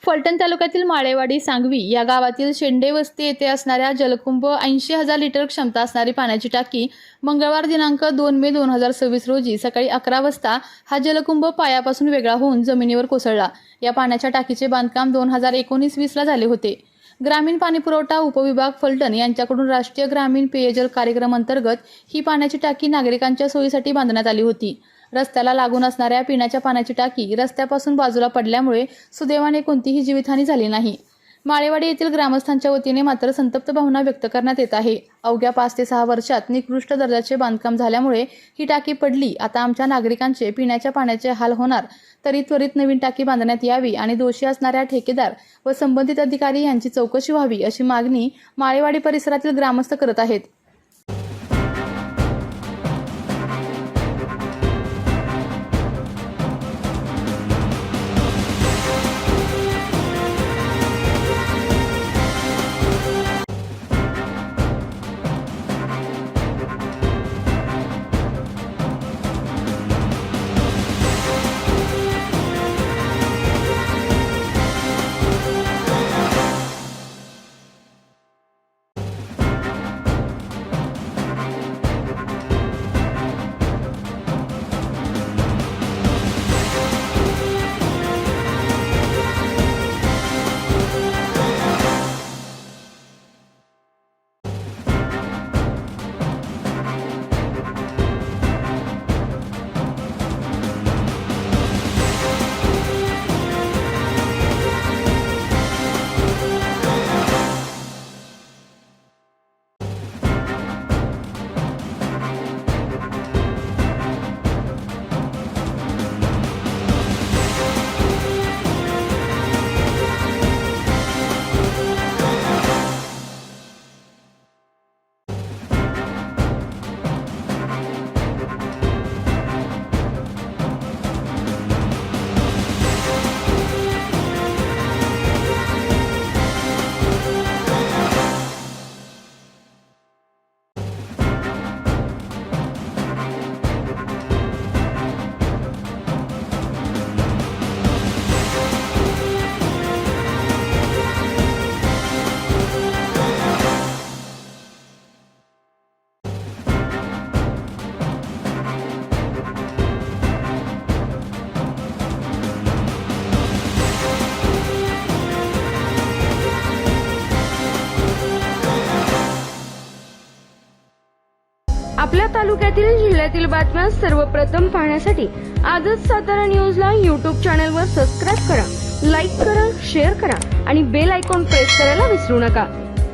फलटण तालुक्यातील माळेवाडी सांगवी या गावातील शेंडे वस्ती येथे असणाऱ्या जलकुंभ 80,000 लिटर क्षमता असणारी पाण्याची टाकी मंगळवार दिनांक 2 मे 2026 रोजी सकाळी 11 वाजता हा जलकुंभ पायापासून वेगळा होऊन जमिनीवर कोसळला। या पाण्याच्या टाकीचे बांधकाम 2019-20 ला झाले होते। ग्रामीण पाणीपुरवठा उपविभाग फलटण यांच्याकडून राष्ट्रीय ग्रामीण पेयजल कार्यक्रम अंतर्गत ही पाण्याची टाकी नागरिकांच्या सोयीसाठी बांधण्यात आली होती। रस्त्याला लागून असणाऱ्या पिण्याच्या पाण्याची टाकी रस्त्यापासून बाजूला पडल्यामुळे सुदैवाने कोणतीही जीवितहानी झाली नाही। माळेवाडी येथील ग्रामस्थांच्या वतीने मात्र संतप्त भावना व्यक्त करण्यात येत आहे। अवघ्या 5 ते 6 वर्षात निकृष्ट दर्जाचे बांधकाम झाल्यामुळे ही टाकी पडली। आता आमच्या नागरिकांचे पिण्याच्या पाण्याचे हाल होणार, तरी त्वरित नवीन टाकी बांधण्यात यावी आणि दोषी असणाऱ्या ठेकेदार व संबंधित अधिकारी यांची चौकशी व्हावी अशी मागणी माळेवाडी परिसरातील ग्रामस्थ करत आहेत। आपल्या तालुक्यातील जिल्ह्यातील बातम्या सर्वप्रथम पाहण्यासाठी आजच सातारा न्यूजला YouTube चॅनलवर सबस्क्राइब करा, लाईक करा, शेअर करा आणि बेल आयकॉन प्रेस करायला विसरू नका।